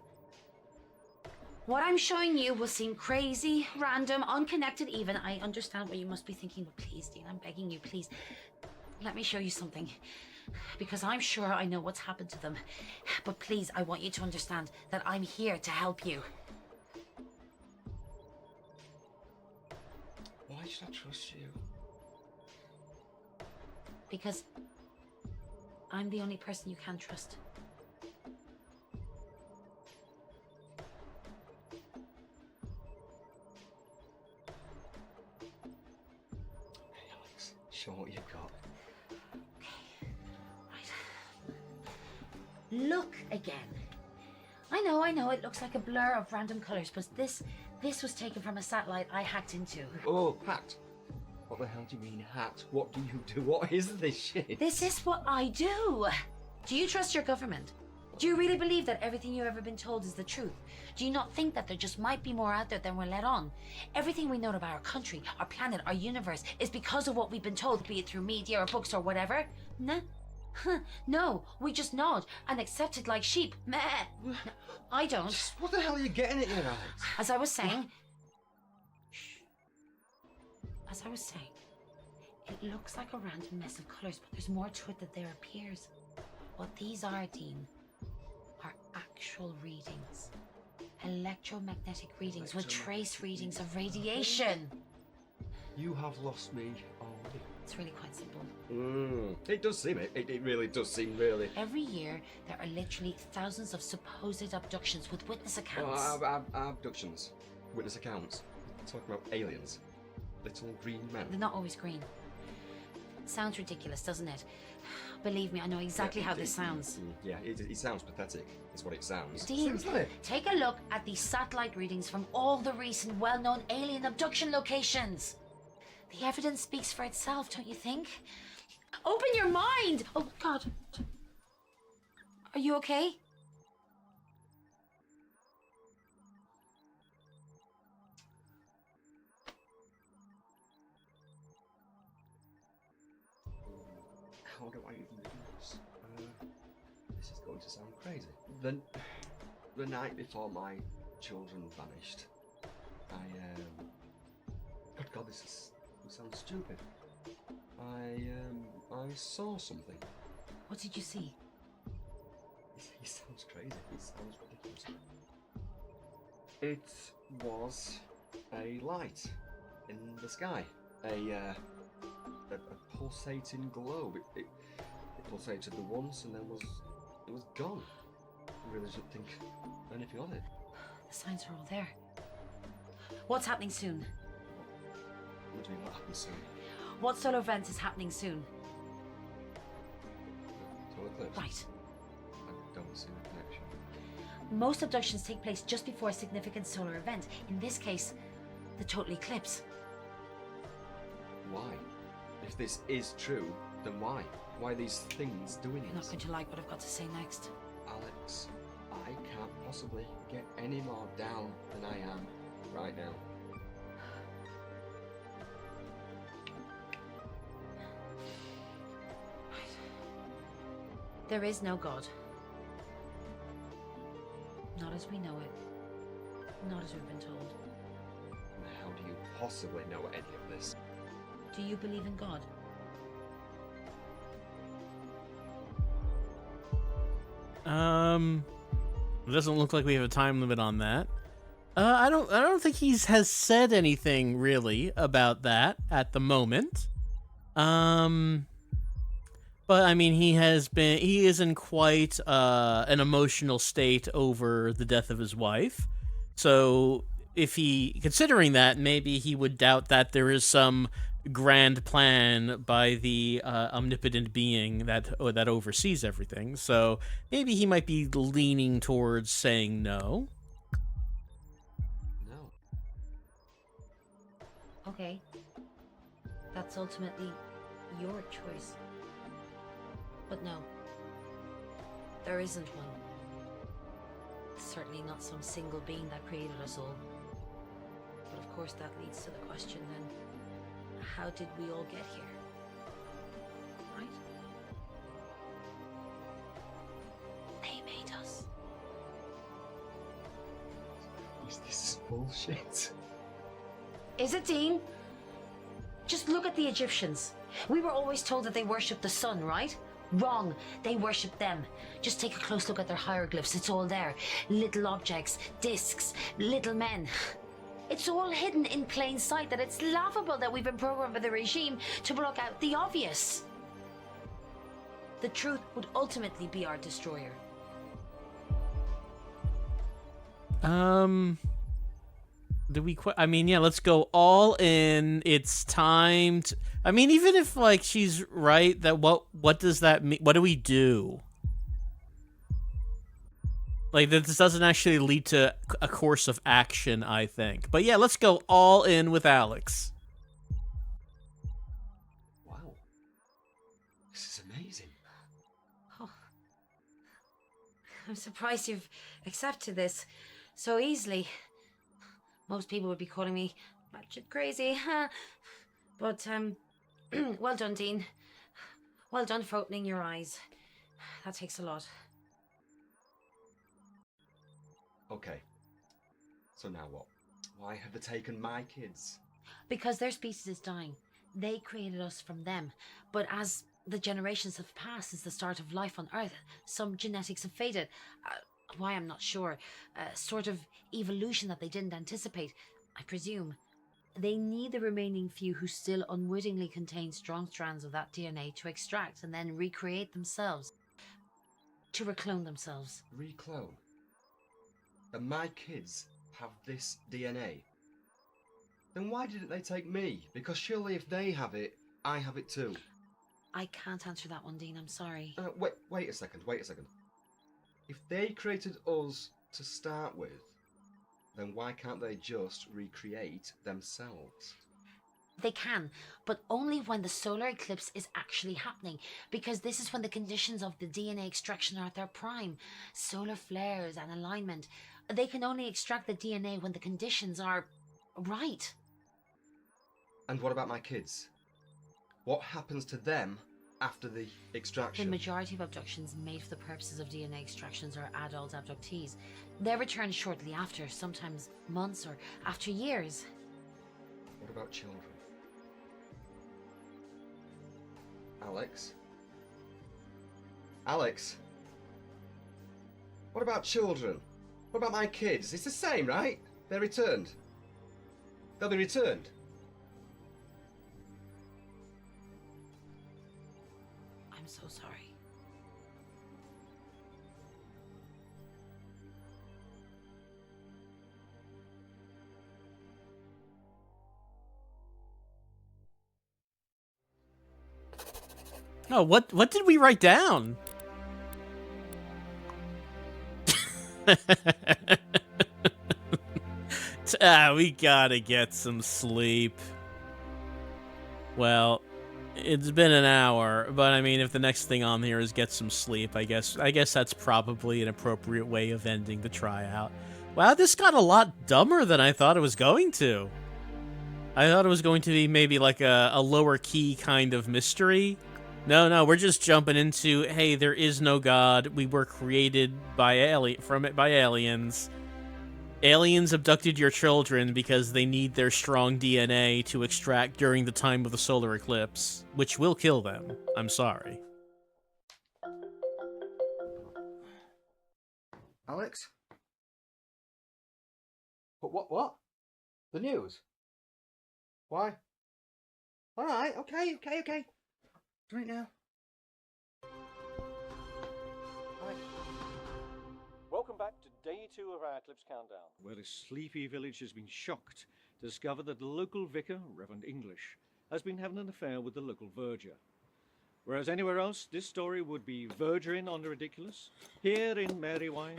What I'm showing you will seem crazy, random, unconnected even. I understand what you must be thinking, but please, Dean, I'm begging you, please. Let me show you something. Because I'm sure I know what's happened to them. But please, I want you to understand that I'm here to help you. Why should I trust you? Because I'm the only person you can trust. Hey, Alyx, show what you've got. Look again. I know, it looks like a blur of random colours, but this was taken from a satellite I hacked into. Oh, hacked? What the hell do you mean hacked? What do you do? What is this shit? This is what I do. Do you trust your government? Do you really believe that everything you've ever been told is the truth? Do you not think that there just might be more out there than we're let on? Everything we know about our country, our planet, our universe is because of what we've been told, be it through media or books or whatever? Nah. Huh, no, we just nod and accept it like sheep. Meh. No, I don't. What the hell are you getting at here, Alyx? As I was saying... As I was saying, it looks like a random mess of colours, but there's more to it than there appears. What these are, Dean, are actual readings. Electromagnetic readings with trace readings of radiation. You have lost me already. It's really quite simple. It does seem it. It really does seem really. Every year, there are literally thousands of supposed abductions with witness accounts. Abductions. Witness accounts. Talking about aliens. Little green men. They're not always green. Sounds ridiculous, doesn't it? Believe me, I know exactly how this sounds. Yeah, it sounds pathetic, is what it sounds. Dean, take a look at these satellite readings from all the recent well-known alien abduction locations. The evidence speaks for itself, don't you think? Open your mind! Oh, God. Are you okay? How do I even do this? This is going to sound crazy. The night before my children vanished, God, this sounds stupid. I saw something. What did you see? It sounds crazy. It sounds ridiculous. It was a light in the sky. A pulsating globe. It pulsated the once and then it was gone. I really didn't think anything of it. The signs are all there. What's happening soon? What do you mean, what happens soon? What solar event is happening soon? Solar eclipse? Right. I don't see the connection. Most abductions take place just before a significant solar event. In this case, the total eclipse. Why? If this is true, then why? Why are these things doing You're not this? going to like what I've got to say next. Alyx, I can't possibly get any more down than I am right now. There is no God. Not as we know it. Not as we've been told. How do you possibly know any of this? Do you believe in God? It doesn't look like we have a time limit on that. I don't think has said anything really about that at the moment. But I mean, he is in quite an emotional state over the death of his wife. So considering that, maybe he would doubt that there is some grand plan by the omnipotent being that oversees everything. So maybe he might be leaning towards saying no. No. Okay. That's ultimately your choice. But no. There isn't one. Certainly not some single being that created us all. But of course that leads to the question then, how did we all get here? Right? they made us. Is this bullshit? Is it, Dean? Just look at the Egyptians. We were always told that they worshipped the sun, right? Wrong. They worshipped them. Just take a close look at their hieroglyphs. It's all there. Little objects, discs, little men. It's all hidden in plain sight that it's laughable that we've been programmed by the regime to block out the obvious. The truth would ultimately be our destroyer. Do we quit? I mean, yeah, let's go all in. It's time to... I mean, even if, like, she's right, that what does that mean? What do we do? Like, this doesn't actually lead to a course of action, I think. But yeah, let's go all in with Alyx. Wow. This is amazing. Oh. I'm surprised you've accepted this so easily. Most people would be calling me batshit crazy, huh? But, well done, Dean. Well done for opening your eyes. That takes a lot. Okay. So now what? Why have they taken my kids? Because their species is dying. They created us from them. But as the generations have passed since the start of life on Earth, some genetics have faded. Why, I'm not sure. A sort of evolution that they didn't anticipate, I presume. They need the remaining few who still unwittingly contain strong strands of that DNA to extract and then recreate themselves. To reclone themselves. Reclone? And my kids have this DNA? Then why didn't they take me? Because surely if they have it, I have it too. I can't answer that one, Dean, I'm sorry. Wait a second. If they created us to start with, then why can't they just recreate themselves? They can, but only when the solar eclipse is actually happening, because this is when the conditions of the DNA extraction are at their prime. Solar flares and alignment. They can only extract the DNA when the conditions are right. And what about my kids? What happens to them after the extraction? The majority of abductions made for the purposes of DNA extractions are adult abductees. They're returned shortly after, sometimes months or after years. What about children? Alyx? Alyx? What about children? What about my kids? It's the same, right? They're returned. They'll be returned. I'm so sorry. Oh, what did we write down? We gotta get some sleep. Well, it's been an hour, but I mean, if the next thing on here is get some sleep, I guess that's probably an appropriate way of ending the tryout. Wow, this got a lot dumber than I thought it was going to. I thought it was going to be maybe like a lower key kind of mystery. No, we're just jumping into, hey, there is no God. We were created by aliens. Aliens abducted your children because they need their strong DNA to extract during the time of the solar eclipse, which will kill them. I'm sorry. Alyx? What? The news? Why? Alright, okay. Right now. Welcome back to day 2 of our Eclipse Countdown, where this sleepy village has been shocked to discover that the local vicar, Reverend English, has been having an affair with the local verger. Whereas anywhere else, this story would be vergering on the ridiculous. Here in Marywine...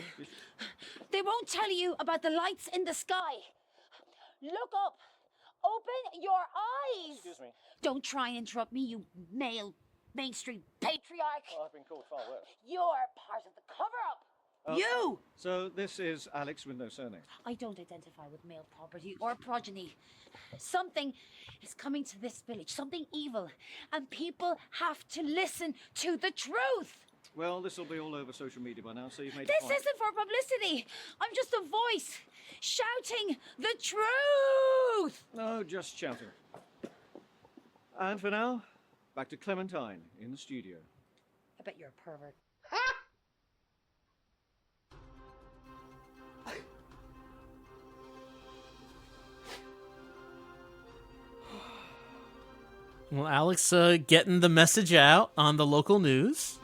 They won't tell you about the lights in the sky. Look up. Open your eyes. Excuse me. Don't try and interrupt me, you male mainstream patriarch. Well, I've been called far worse. You're part of the cover-up. You! So this is Alyx with no surname. I don't identify with male property or progeny. Something is coming to this village, something evil, and people have to listen to the truth. Well, this will be all over social media by now, so you've made This a point. isn't for publicity. I'm just a voice shouting the truth. No, just shouting. And for now, back to Clementine in the studio. I bet you're a pervert. Well, Alyx getting the message out on the local news.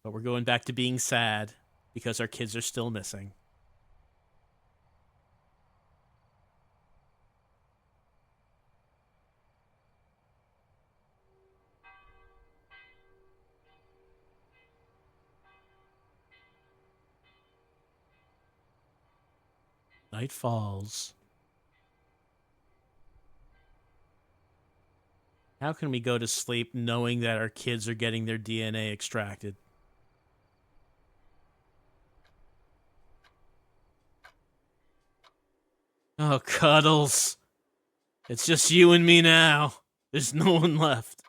But we're going back to being sad because our kids are still missing. Night falls. How can we go to sleep knowing that our kids are getting their DNA extracted? Oh, Cuddles. It's just you and me now. There's no one left.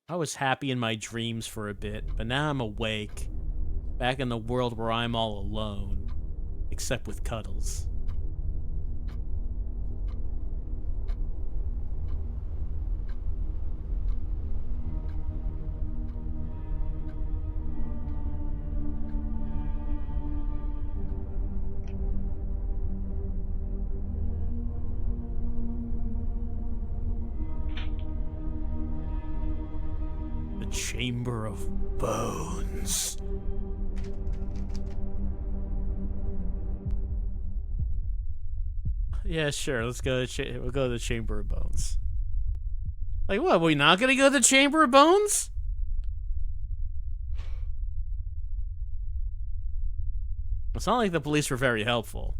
I was happy in my dreams for a bit, but now I'm awake. Back in the world where I'm all alone. Except with Cuddles. Chamber of Bones. Yeah, sure. Let's go. We'll go to the Chamber of Bones. Like what? We're not gonna go to the Chamber of Bones? It's not like the police were very helpful.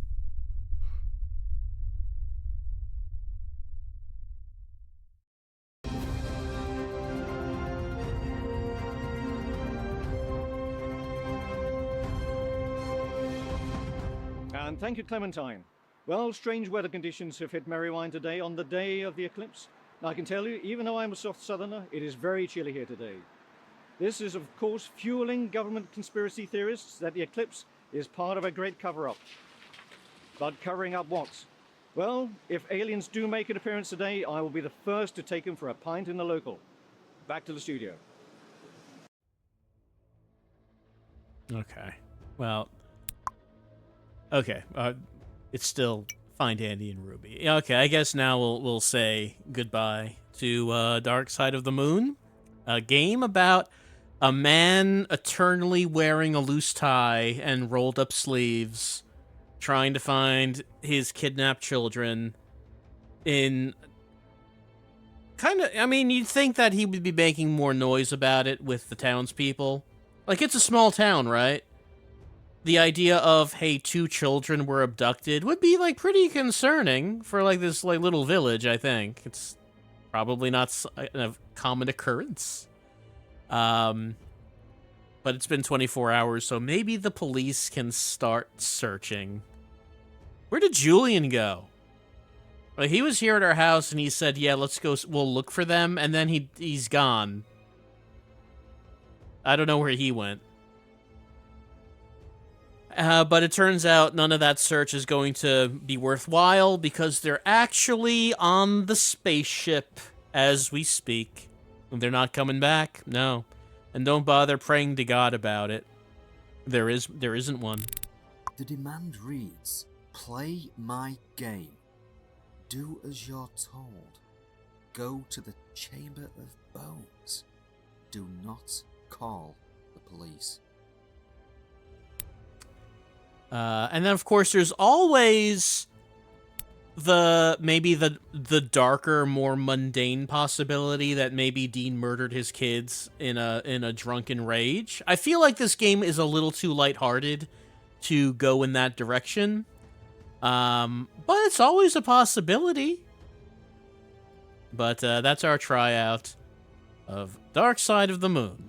And thank you, Clementine. Well, strange weather conditions have hit Merrywine today on the day of the eclipse. Now, I can tell you, even though I'm a soft southerner, it is very chilly here today. This is, of course, fueling government conspiracy theorists that the eclipse is part of a great cover-up. But covering up what? Well, if aliens do make an appearance today, I will be the first to take them for a pint in the local. Back to the studio. Okay. Well... Okay, it's still Find Andy and Ruby. Okay, I guess now we'll say goodbye to Dark Side of the Moon, a game about a man eternally wearing a loose tie and rolled up sleeves, trying to find his kidnapped children in... Kind of, I mean, you'd think that he would be making more noise about it with the townspeople. Like, it's a small town, right? The idea of, hey, 2 children were abducted would be, like, pretty concerning for, like, this, like, little village, I think. It's probably not a common occurrence. But it's been 24 hours, so maybe the police can start searching. Where did Julian go? Like, he was here at our house, and he said, yeah, let's go, we'll look for them, and then he's gone. I don't know where he went. But it turns out none of that search is going to be worthwhile because they're actually on the spaceship as we speak. They're not coming back, no. And don't bother praying to God about it. There isn't one. The demand reads, play my game. Do as you're told. Go to the Chamber of Bones. Do not call the police. And then, of course, there's always maybe the darker, more mundane possibility that maybe Dean murdered his kids in a drunken rage. I feel like this game is a little too lighthearted to go in that direction. But it's always a possibility. But that's our tryout of Dark Side of the Moon.